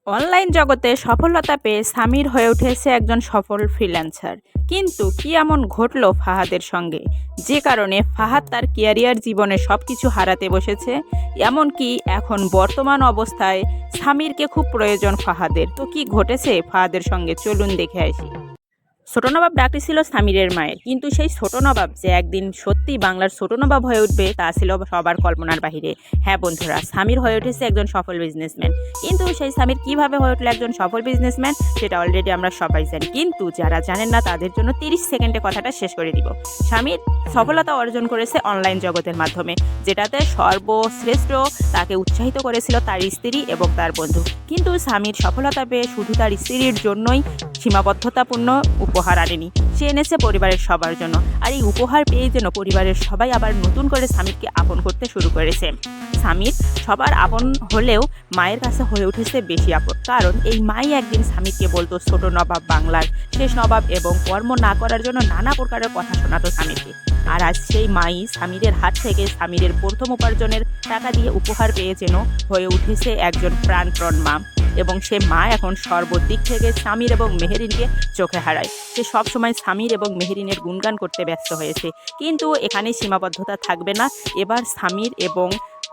Online জগতে সফলতা পেয়ে সামির হয়ে উঠেছে একজন সফল ফ্রিল্যান্সার। কিন্তু কি এমন ঘটল ফাহাদের সঙ্গে, যে কারণে ফাহাদ তার ক্যারিয়ার জীবনে সব কিছু হারাতে বসেছে? এমনকি এখন বর্তমান অবস্থায় সামিরকে খুব প্রয়োজন ফাহাদের। তো কি ঘটেছে ফাহাদের সঙ্গে, চলুন দেখে আসি। ছোট নবাব ডাকটি ছিল সামিরের মায়ের, কিন্তু সেই ছোট নবাব যে একদিন সত্যি বাংলার ছোট নবাব হয়ে উঠবে তা ছিল সবার কল্পনার বাহিরে। হ্যাঁ বন্ধুরা, সামির হয়ে উঠেছে একজন সফল বিজনেসম্যান। কিন্তু সেই সামির কিভাবে হয়ে উঠলো একজন সফল বিজনেসম্যান সেটা অলরেডি আমরা সবাই জানি, কিন্তু যারা জানেন না তাদের জন্য 30 সেকেন্ডে কথাটা শেষ করে দিব। সামির সফলতা অর্জন করেছে অনলাইন জগতের মাধ্যমে, যেটাতে সর্বশ্রেষ্ঠ তাকে উৎসাহিত করেছিল তার স্ত্রী এবং তার বন্ধু। কিন্তু সামির সফলতা পেয়ে শুধু তার স্ত্রীর জন্যই সীমাবদ্ধতাপূর্ণ উপহার আনেনি, সে এনেছে পরিবারের সবার জন্য। আর এই উপহার পেয়ে যেন পরিবারের সবাই আবার নতুন করে সামিরকে আপন করতে শুরু করেছে। সামির সবার আপন হলেও মায়ের কাছে হয়ে উঠেছে বেশি আপন, কারণ এই মাই একদিন সামিরকে বলতো ছোট নবাব বাংলার শেষ নবাব, এবং কর্ম না করার জন্য নানা প্রকারের কথা শোনাতো সামিরকে। আর আজ সেই মাই সামিরের হাত থেকে সামিরের প্রথম উপার্জনের টাকা দিয়ে উপহার পেয়ে যেন হয়ে উঠেছে একজন প্রাণপ্রণ মা। এবং সে মা এখন সর্বদিক থেকে সামির এবং মেহেরিনকে চোখে হারায়। সে সবসময় সামির এবং মেহেরিনের গুণগান করতে ব্যস্ত হয়েছে। কিন্তু এখানে সীমাবদ্ধতা থাকবে না, এবার সামির এবং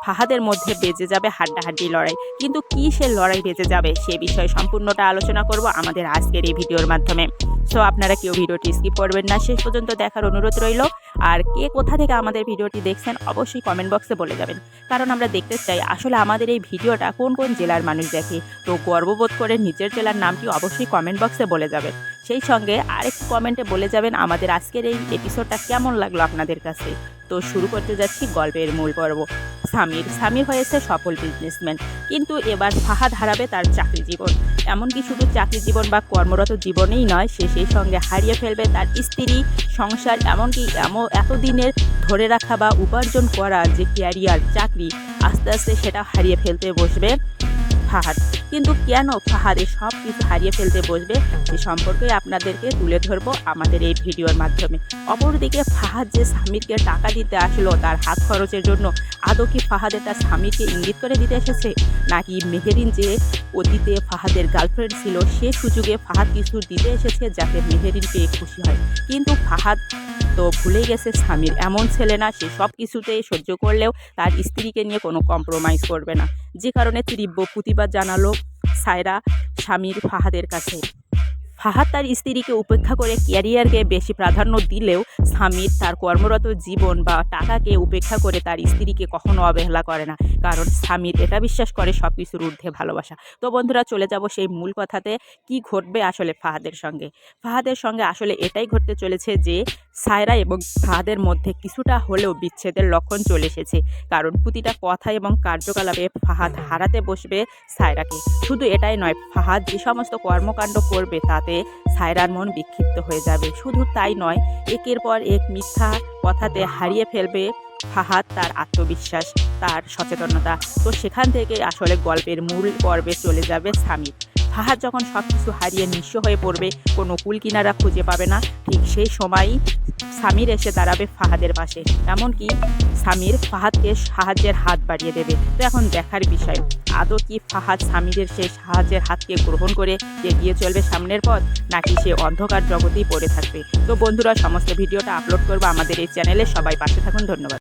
ফাহাদের মধ্যে বেজে যাবে হাড্ডাহাড্ডি লড়াই। কিন্তু কি সে লড়াই বেজে যাবে সে বিষয়ে সম্পূর্ণটা আলোচনা করব আমাদের আজকের এই ভিডিওর মাধ্যমে। সো আপনারা কেউ ভিডিওটি স্কিপ করবেন না, শেষ পর্যন্ত দেখার অনুরোধ রইল। আর কে কোথা থেকে আমাদের ভিডিওটি দেখছেন অবশ্যই কমেন্ট বক্সে বলে যাবেন, কারণ আমরা দেখতে চাই আসলে আমাদের এই ভিডিওটা কোন কোন জেলার মানুষ দেখে। তো গর্ববোধ করে নিজের জেলার নামটি অবশ্যই কমেন্ট বক্সে বলে যাবেন। সেই সঙ্গে আরেকটি কমেন্টে বলে যাবেন আমাদের আজকের এই এপিসোডটা কেমন লাগলো আপনাদের কাছে। তো শুরু করতে যাচ্ছি গল্পের মূল পর্ব। সামির হয়েছে সফল বিজনেসম্যান, কিন্তু এবার ফাহাদ হারাবে তার চাকরি জীবন। এমনকি শুধু চাকরি জীবন বা কর্মরত জীবনেই নয়, সে সেই সঙ্গে হারিয়ে ফেলবে তার স্ত্রী, সংসার, এমনকি এতদিনের ধরে রাখা বা উপার্জন করা যে ক্যারিয়ার, চাকরি, আস্তে আস্তে সেটা হারিয়ে ফেলতে বসবে ফাহাদ। কিন্তু কেন ফাহাদ সব কিছু হারিয়ে ফেলতে বসবে সে সম্পর্কে আপনাদেরকে তুলে ধরবো আমাদের এই ভিডিওর মাধ্যমে। অপরদিকে ফাহাদ যে সামিরকে টাকা দিতে আসলো তার হাত খরচের জন্য, আদৌ কি ফাহাদ এটা সামিরকে ইঙ্গিত করে দিতে এসেছে, নাকি মেহেরিন যে অতীতে ফাহাদের গার্লফ্রেন্ড ছিল সে সুযোগে ফাহাদ কিছু দিতে এসেছে যাতে মেহেরিন পেয়ে খুশি হয়? কিন্তু ফাহাদ তো ভুলে গেছে সামির এমন ছেলে না, সে সব কিছুতেই সহ্য করলেও তার স্ত্রীকে নিয়ে কোনো কম্প্রোমাইজ করবে না, যে কারণে তীব্র প্রতিবাদ জানালো সায়রা সামির ফাহাদের কাছে। ফাহাদ তার স্ত্রীকে উপেক্ষা করে ক্যারিয়ারকে বেশি প্রাধান্য দিলেও সামির তার কর্মরত জীবন বা টাকাকে উপেক্ষা করে তার স্ত্রীকে কখনো অবহেলা করে না, কারণ সামির এটা বিশ্বাস করে সব কিছুর ঊর্ধ্বে ভালোবাসা। তো বন্ধুরা, চলে যাব সেই মূল কথাতে, কি ঘটবে আসলে ফাহাদের সঙ্গে আসলে এটাই ঘটতে চলেছে যে সায়রা এবং ফাহাদের মধ্যে কিছুটা হলেও বিচ্ছেদের লক্ষণ চলে এসেছে, কারণ প্রতিটা কথা এবং কার্যকলাপে ফাহাদ হারাতে বসবে সায়রাকে। শুধু এটাই নয়, ফাহাদ যে সমস্ত কর্মকাণ্ড করবে তাতে সায়রার মন বিক্ষিপ্ত হয়ে যাবে। শুধু তাই নয়, একের পর এক মিথ্যা কথাতে হারিয়ে ফেলবে ফাহাদ তার আত্মবিশ্বাস, তার সচেতনতা। তো সেখান থেকে আসলে গল্পের মূল পর্বে চলে যাবে সামির। ফাহাদ যখন সব কিছু হারিয়ে নিঃস্ব হয়ে পড়বে, কোনো কুল কিনারা খুঁজে পাবে না, ঠিক সেই সময়ই সামির এসে দাঁড়াবে ফাহাদের পাশে। এমনকি সামির ফাহাদকে সাহায্যের হাত বাড়িয়ে দেবে। তো এখন দেখার বিষয়, আদৌ কি ফাহাদ সামিরের সেই সাহায্যের হাতকে গ্রহণ করে এগিয়ে চলবে সামনের পথ, নাকি সে অন্ধকার জগতেই পড়ে থাকবে? তো বন্ধুরা, সমস্ত ভিডিওটা আপলোড করবো আমাদের এই চ্যানেলে, সবাই পাশে থাকুন, ধন্যবাদ।